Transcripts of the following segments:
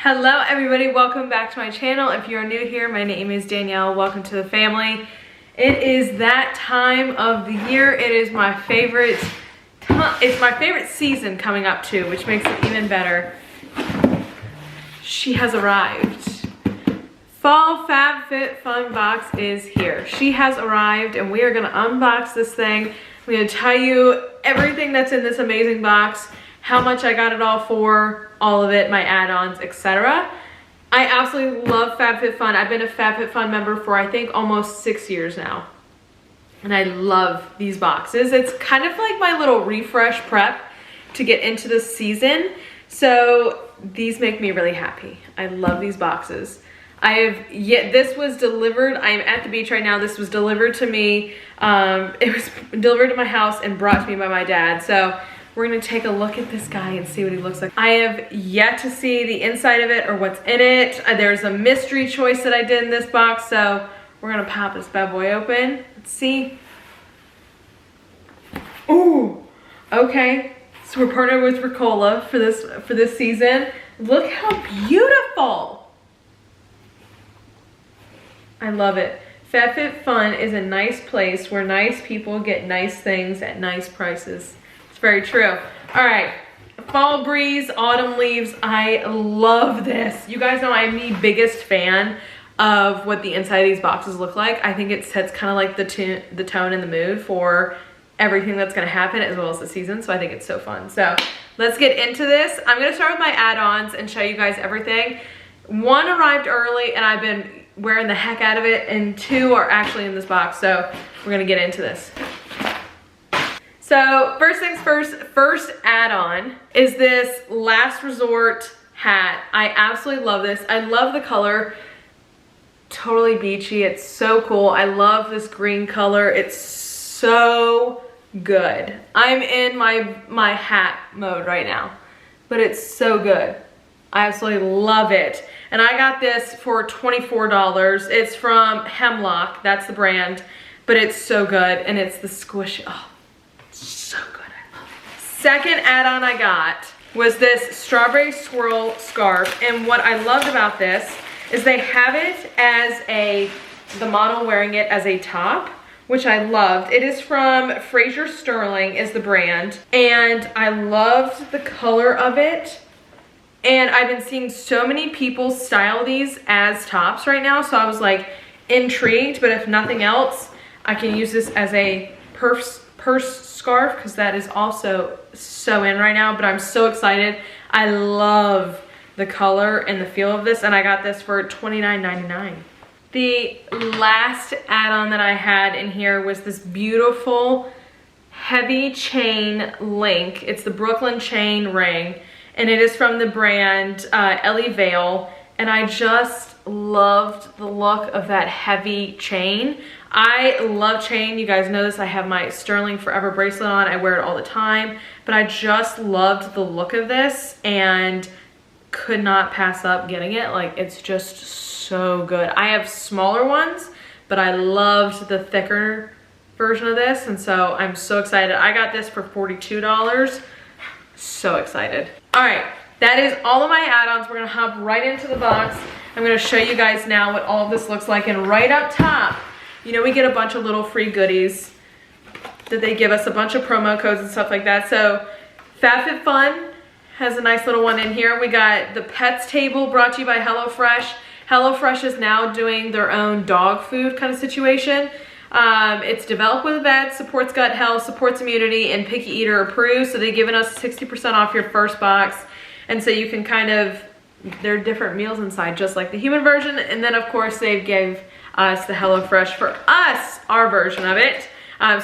Hello everybody, welcome back to my channel. If you're new here, my name is Danielle. Welcome to the family. It is that time of the year. It is my favorite time. It's my favorite season coming up too, which makes it even better. She has arrived. Fall FabFitFun box is here. She has arrived and we are gonna unbox this thing. I'm gonna tell you everything that's in this amazing box, how much I got it all for, all of it, my add-ons, etc. I absolutely love FabFitFun. I've been a FabFitFun member for I think almost 6 years now. And I love these boxes. It's kind of like my little refresh prep to get into the season. So these make me really happy. I love these boxes. This was delivered, I'm at the beach right now. This was delivered to me. It was delivered to my house and brought to me by my dad. So we're gonna take a look at this guy and see what he looks like. I have yet to see the inside of it or what's in it. There's a mystery choice that I did in this box, so we're gonna pop this bad boy open. Let's see. Ooh, okay. So we're partnered with Ricola for this season. Look how beautiful. I love it. FabFitFun is a nice place where nice people get nice things at nice prices. Very true. All right, fall breeze, autumn leaves. I love this. You guys know I'm the biggest fan of what the inside of these boxes look like. I think it sets kind of like the tone and the mood for everything that's gonna happen as well as the season. So I think it's so fun. So let's get into this. I'm gonna start with my add-ons and show you guys everything. One arrived early and I've been wearing the heck out of it, and two are actually in this box. So we're gonna get into this. So first things first add-on is this Last Resort hat. I absolutely love this. I love the color. Totally beachy. It's so cool. I love this green color. It's so good. I'm in my hat mode right now, but it's so good. I absolutely love it. And I got this for $24. It's from Hemlock. That's the brand, but it's so good. And it's the squish. Oh. So good, I love it. Second add-on I got was this strawberry swirl scarf, and what I loved about this is they have it as the model wearing it as a top, which I loved. It is from Fraser Sterling is the brand, and I loved the color of it. And I've been seeing so many people style these as tops right now, so I was like intrigued, but if nothing else, I can use this as a purse scarf because that is also so in right now, but I'm so excited. I love the color and the feel of this, and I got this for $29.99. The last add-on that I had in here was this beautiful heavy chain link. It's the Brooklyn chain ring, and it is from the brand Ellie Vale, and I just loved the look of that heavy chain. I love chain. You guys know this. I have my Sterling Forever bracelet on. I wear it all the time, but I just loved the look of this and could not pass up getting it. Like, it's just so good. I have smaller ones, but I loved the thicker version of this, and so I'm so excited. I got this for $42. So excited. All right, that is all of my add-ons. We're gonna hop right into the box. I'm gonna show you guys now what all of this looks like, and right up top, you know, we get a bunch of little free goodies that they give us, a bunch of promo codes and stuff like that. So FabFitFun has a nice little one in here. We got the Pets Table brought to you by HelloFresh. HelloFresh is now doing their own dog food kind of situation. It's developed with vets, supports gut health, supports immunity, and picky eater approved. So they've given us 60% off your first box. And so you can kind of, there are different meals inside, just like the human version. And then of course they gave us the HelloFresh for us, our version of it.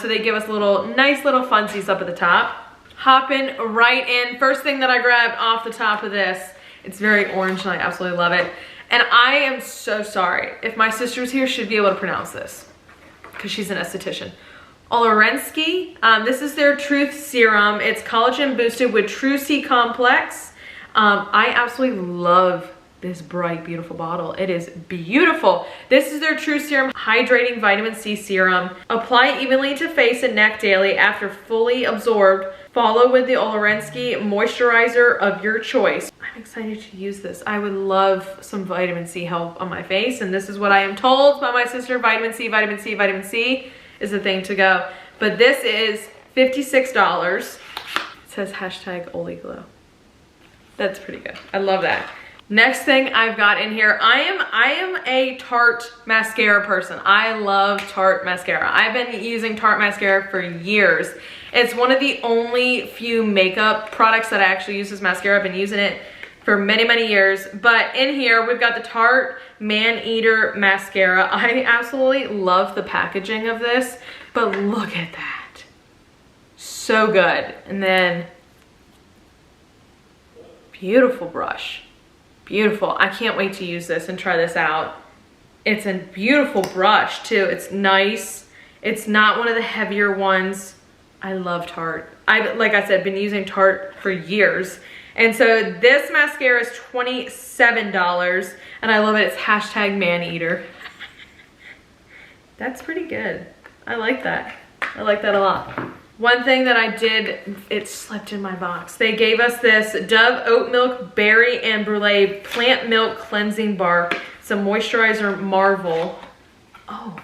So they give us nice little funsies up at the top. Hopping right in. First thing that I grabbed off the top of this, it's very orange and I absolutely love it. And I am so sorry. If my sister was here, she'd be able to pronounce this because she's an esthetician. Olorensky. This is their Truth Serum. It's collagen boosted with True C Complex. I absolutely love this bright, beautiful bottle. It is beautiful. This is their True Serum Hydrating Vitamin C Serum. Apply evenly to face and neck daily after fully absorbed Follow with the Olorensky moisturizer of your choice. I'm excited to use this. I would love some vitamin C help on my face, and this is what I am told by my sister. Vitamin C, vitamin C, vitamin C is the thing to go. But this is $56. It says hashtag Oliglow. That's pretty good. I love that. Next thing I've got in here, I am a Tarte mascara person. I love Tarte mascara. I've been using Tarte mascara for years. It's one of the only few makeup products that I actually use as mascara. I've been using it for many, many years. But in here, we've got the Tarte Man Eater mascara. I absolutely love the packaging of this, but look at that. So good. And then, beautiful brush. Beautiful. I can't wait to use this and try this out. It's a beautiful brush too. It's nice. It's not one of the heavier ones. I love Tarte. Like I said, been using Tarte for years. And so this mascara is $27 and I love it. It's hashtag Man Eater. That's pretty good. I like that. I like that a lot. One thing that I did, it slipped in my box. They gave us this Dove Oat Milk Berry and Brulee Plant Milk Cleansing Bar. It's a moisturizer marvel. Oh.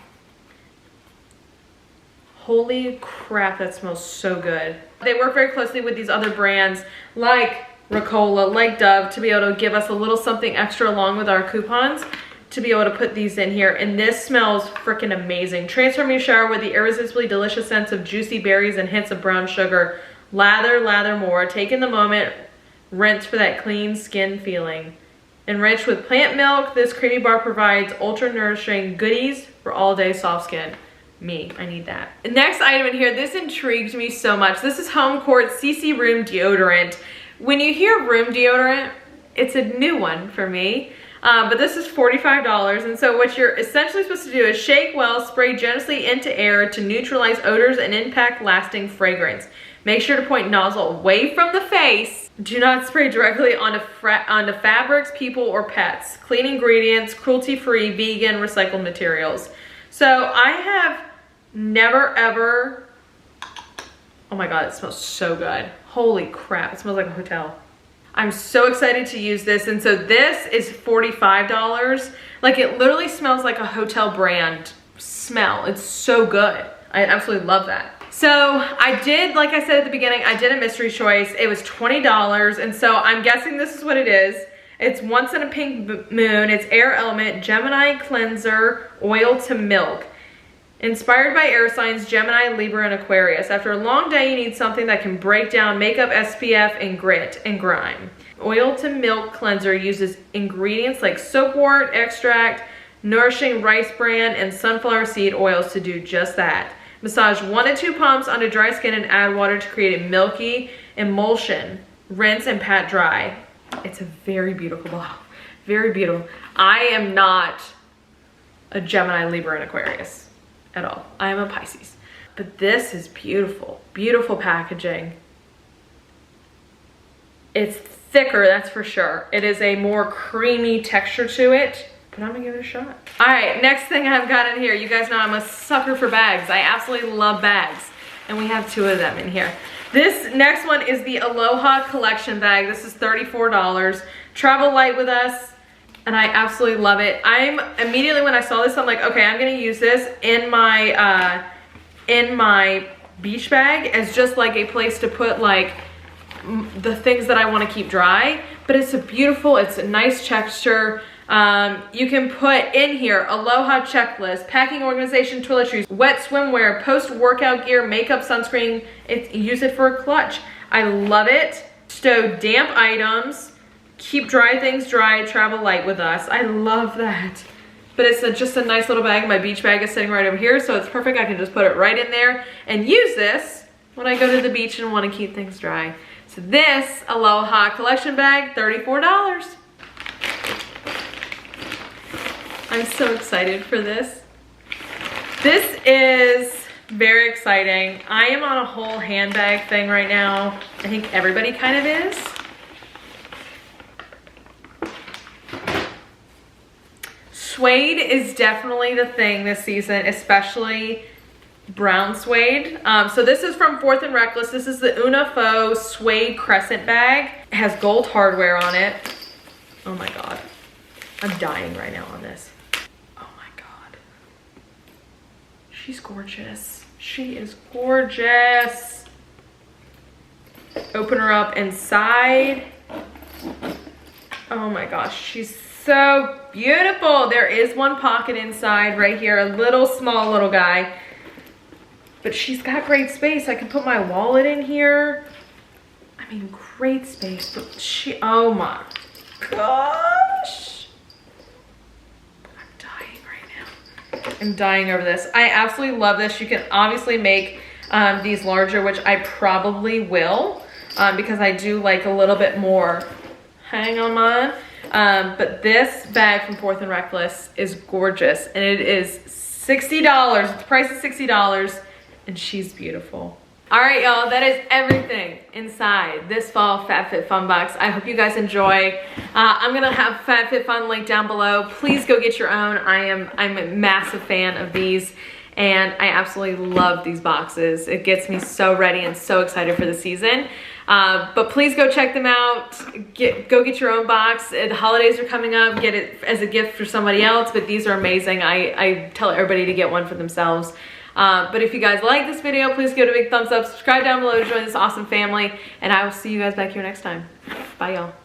Holy crap, that smells so good. They work very closely with these other brands like Ricola, like Dove, to be able to give us a little something extra along with our coupons to be able to put these in here. And this smells freaking amazing. Transform your shower with the irresistibly delicious scents of juicy berries and hints of brown sugar. Lather, lather more. Take in the moment, rinse for that clean skin feeling. Enriched with plant milk, this creamy bar provides ultra nourishing goodies for all day soft skin. Me, I need that. Next item in here, this intrigued me so much. This is Home Court CC Room Deodorant. When you hear room deodorant, it's a new one for me. But this is $45, and so what you're essentially supposed to do is shake well, spray generously into air to neutralize odors and impact lasting fragrance. Make sure to point nozzle away from the face. Do not spray directly onto fabrics, people, or pets. Clean ingredients, cruelty-free, vegan, recycled materials. So I have never ever, oh my God, it smells so good. Holy crap, it smells like a hotel. I'm so excited to use this. And so this is $45. Like, it literally smells like a hotel brand smell. It's so good. I absolutely love that. So I did, like I said at the beginning, I did a mystery choice. It was $20. And so I'm guessing this is what it is. It's Once in a Pink Moon. It's Air Element Gemini Cleanser Oil to Milk. Inspired by air signs Gemini, Libra, and Aquarius. After a long day, you need something that can break down makeup, SPF, and grit and grime. Oil to Milk Cleanser uses ingredients like soapwort extract, nourishing rice bran, and sunflower seed oils to do just that. Massage 1 to 2 pumps onto dry skin and add water to create a milky emulsion. Rinse and pat dry. It's a very beautiful bottle. Very beautiful. I am not a Gemini, Libra, and Aquarius at all. I am a Pisces. But this is beautiful. Beautiful packaging. It's thicker, that's for sure. It is a more creamy texture to it, but I'm gonna give it a shot. All right, next thing I've got in here. You guys know I'm a sucker for bags. I absolutely love bags. And we have 2 of them in here. This next one is the Aloha Collection bag. This is $34. Travel light with us. And I absolutely love it. I'm immediately, when I saw this, I'm like, okay, I'm gonna use this in my beach bag as just like a place to put like the things that I want to keep dry. But it's it's a nice texture. You can put in here Aloha checklist, packing organization, toiletries, wet swimwear, post-workout gear, makeup, sunscreen. Use it for a clutch. I love it. Stow damp items. Keep dry things dry, travel light with us. I love that. But it's just a nice little bag. My beach bag is sitting right over here, so it's perfect. I can just put it right in there and use this when I go to the beach and want to keep things dry. So this Aloha Collection bag, $34. I'm so excited for this. This is very exciting. I am on a whole handbag thing right now. I think everybody kind of is. Suede is definitely the thing this season, especially brown suede. So this is from Fourth and Reckless. This is the Una Faux suede Crescent bag. It has gold hardware on it. Oh my God. I'm dying right now on this. Oh my God. She's gorgeous. She is gorgeous. Open her up inside. Oh my gosh, she's so beautiful. There is one pocket inside right here, a little small little guy. But she's got great space. I can put my wallet in here. I mean, great space. But she, oh my gosh. I'm dying right now. I'm dying over this. I absolutely love this. You can obviously make these larger, which I probably will, because I do like a little bit more hang on mine. But this bag from Fourth and Reckless is gorgeous, and it is $60. It's priced at $60. And she's beautiful. All right, y'all, that is everything inside this fall FabFitFun box. I hope you guys enjoy. I'm gonna have FabFitFun linked down below. Please go get your own. I'm a massive fan of these, and I absolutely love these boxes. It gets me so ready and so excited for the season. But please go check them out. Go get your own box. The holidays are coming up. Get it as a gift for somebody else, but these are amazing. I tell everybody to get one for themselves. But if you guys like this video, please give it a big thumbs up, subscribe down below to join this awesome family, and I will see you guys back here next time. Bye, y'all.